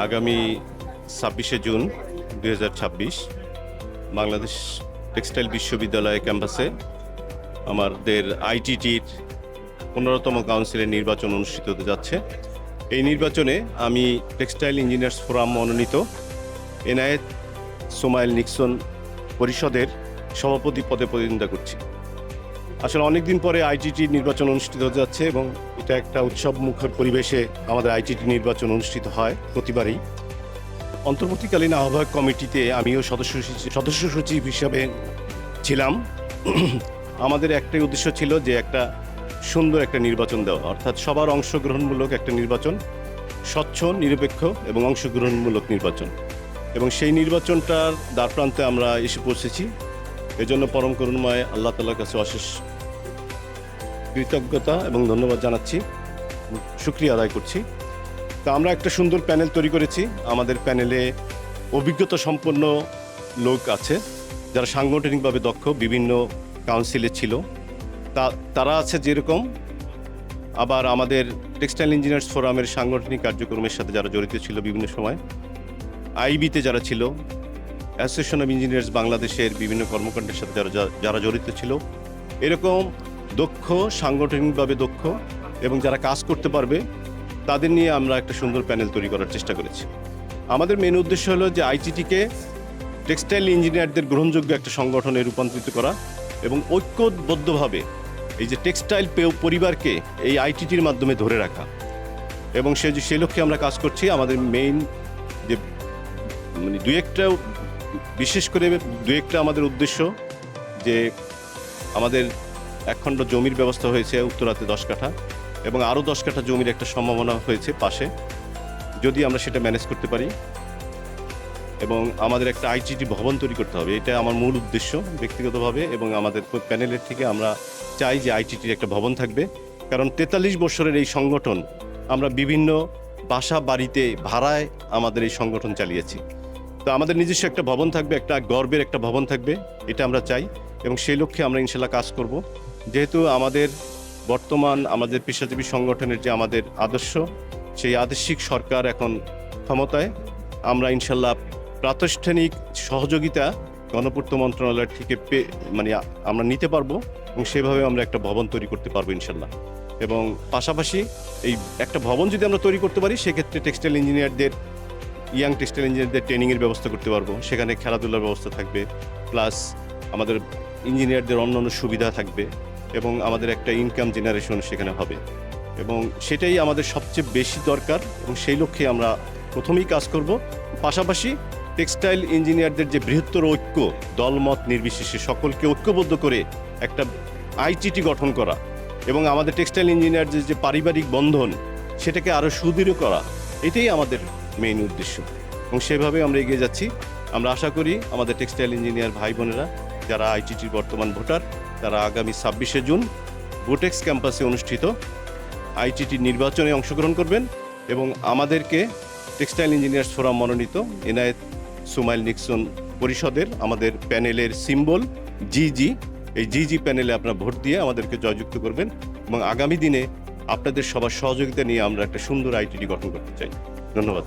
আগামী ২৬শে June ২০২৬ Bangladesh textile বিশ্ববিদ্যালয় ক্যাম্পাসে আমাদের আইটিটির ১৫তম কাউন্সিলের নির্বাচন অনুষ্ঠিত হতে যাচ্ছে। এই নির্বাচনে আমি টেক্সটাইল ইঞ্জিনিয়ার্স ফোরাম মনোনীত এনায়েত সোমাইল নিক্সন পরিষদের সভাপতি পদে প্রতিদ্বন্দ্বিতা করছি। আসলে অনেকদিন পরে আইটিটির নির্বাচন অনুষ্ঠিত হতে যাচ্ছে এবং এটা একটা উৎসব মুখর পরিবেশে আমাদের আইটিটি নির্বাচন অনুষ্ঠিত হয় প্রতিবারই। অন্তর্বর্তীকালীন আহ্বায়ক কমিটিতে আমিও সদস্য সচিব হিসাবে ছিলাম। আমাদের একটাই উদ্দেশ্য ছিল যে একটা সুন্দর একটা নির্বাচন দেওয়া, অর্থাৎ সবার অংশগ্রহণমূলক একটা নির্বাচন, স্বচ্ছ, নিরপেক্ষ এবং অংশগ্রহণমূলক নির্বাচন। এবং সেই নির্বাচনটার দ্বারপ্রান্তে আমরা এসে পৌঁছেছি। এজন্য পরম করুণাময় আল্লাহ তাআলার কাছে অশেষ কৃতজ্ঞতা এবং ধন্যবাদ জানাচ্ছি, শুকরিয়া আদায় করছি। তা আমরা একটা সুন্দর প্যানেল তৈরি করেছি। আমাদের প্যানেলে অভিজ্ঞতা সম্পন্ন লোক আছে যারা সাংগঠনিকভাবে দক্ষ, বিভিন্ন কাউন্সিলে ছিল। তারা আছে যেরকম, আবার আমাদের টেক্সটাইল ইঞ্জিনিয়ার্স ফোরামের সাংগঠনিক কার্যক্রমের সাথে যারা জড়িত ছিল বিভিন্ন সময়, আইবিতে যারা ছিল, অ্যাসোসিয়েশন অফ ইঞ্জিনিয়ার্স বাংলাদেশের বিভিন্ন কর্মকাণ্ডের সাথে যারা জড়িত ছিল, এরকম দক্ষ, সাংগঠনিকভাবে দক্ষ এবং যারা কাজ করতে পারবে তাদের নিয়ে আমরা একটা সুন্দর প্যানেল তৈরি করার চেষ্টা করেছি। আমাদের মেন উদ্দেশ্য হলো যে আইটিটিকে টেক্সটাইল ইঞ্জিনিয়ারদের গ্রহণযোগ্য একটা সংগঠনে রূপান্তরিত করা এবং ঐক্যবদ্ধভাবে এই যে টেক্সটাইল পরিবারকে এই আইটিটির মাধ্যমে ধরে রাখা। এবং সেই লক্ষ্যে আমরা কাজ করছি। আমাদের মেইন যে বিশেষ করে দু একটা আমাদের উদ্দেশ্য, যে আমাদের একখণ্ড জমির ব্যবস্থা হয়েছে উত্তরাতে 10 কাঠা এবং আরও 10 কাঠা জমির একটা সম্ভাবনা হয়েছে পাশে, যদি আমরা সেটা ম্যানেজ করতে পারি। এবং আমাদের একটা আইটিটি ভবন তৈরি করতে হবে, এটা আমার মূল উদ্দেশ্য ব্যক্তিগতভাবে। এবং আমাদের প্যানেলের থেকে আমরা চাই যে আইটিটির একটা ভবন থাকবে, কারণ 43 বছরের এই সংগঠন আমরা বিভিন্ন বাসা বাড়িতে ভাড়ায় আমাদের এই সংগঠন চালিয়েছি। তো আমাদের নিজস্ব একটা ভবন থাকবে, একটা গর্বের একটা ভবন থাকবে, এটা আমরা চাই এবং সেই লক্ষ্যে আমরা ইনশাল্লাহ কাজ করব। যেহেতু আমাদের বর্তমান আমাদের পেশাজীবী সংগঠনের যে আমাদের আদর্শ, সেই আদর্শিক সরকার এখন ক্ষমতায়, আমরা ইনশাল্লাহ প্রাতিষ্ঠানিক সহযোগিতা গণপূর্ত মন্ত্রণালয়ের থেকে আমরা নিতে পারবো এবং সেভাবে আমরা একটা ভবন তৈরি করতে পারবো ইনশাল্লাহ। এবং পাশাপাশি এই একটা ভবন যদি আমরা তৈরি করতে পারি, সেক্ষেত্রে টেক্সটাইল ইঞ্জিনিয়ারদের, ইয়াং টেক্সটাইল ইঞ্জিনিয়ারদের ট্রেনিংয়ের ব্যবস্থা করতে পারবো, সেখানে খেলাধুলার ব্যবস্থা থাকবে, প্লাস আমাদের ইঞ্জিনিয়ারদের অন্যান্য সুবিধা থাকবে এবং আমাদের একটা ইনকাম জেনারেশন সেখানে হবে। এবং সেটাই আমাদের সবচেয়ে বেশি দরকার এবং সেই লক্ষ্যে আমরা প্রথমেই কাজ করব। পাশাপাশি টেক্সটাইল ইঞ্জিনিয়ারদের যে বৃহত্তর ঐক্য, দলমত নির্বিশেষে সকলকে ঐক্যবদ্ধ করে একটা আইটিটি গঠন করা এবং আমাদের টেক্সটাইল ইঞ্জিনিয়ারদের যে পারিবারিক বন্ধন, সেটাকে আরও সুদৃঢ় করা, এটাই আমাদের মেইন উদ্দেশ্য এবং সেভাবে আমরা এগিয়ে যাচ্ছি। আমরা আশা করি আমাদের টেক্সটাইল ইঞ্জিনিয়ার ভাই বোনেরা যারা আইটিটির বর্তমান ভোটার, তারা আগামী ২৬শে জুন ভোটেক্স ক্যাম্পাসে অনুষ্ঠিত আইটিটির নির্বাচনে অংশগ্রহণ করবেন এবং আমাদেরকে টেক্সটাইল ইঞ্জিনিয়ার্স ফোরাম মনোনীত এনায়েত সোমাইল নিক্সন পরিষদের আমাদের প্যানেলের সিম্বল জিজি, এই জিজি প্যানেলে আপনারা ভোট দিয়ে আমাদেরকে জয়যুক্ত করবেন এবং আগামী দিনে আপনাদের সবার সহযোগিতা নিয়ে আমরা একটা সুন্দর আইটিটি গঠন করতে চাই। ধন্যবাদ।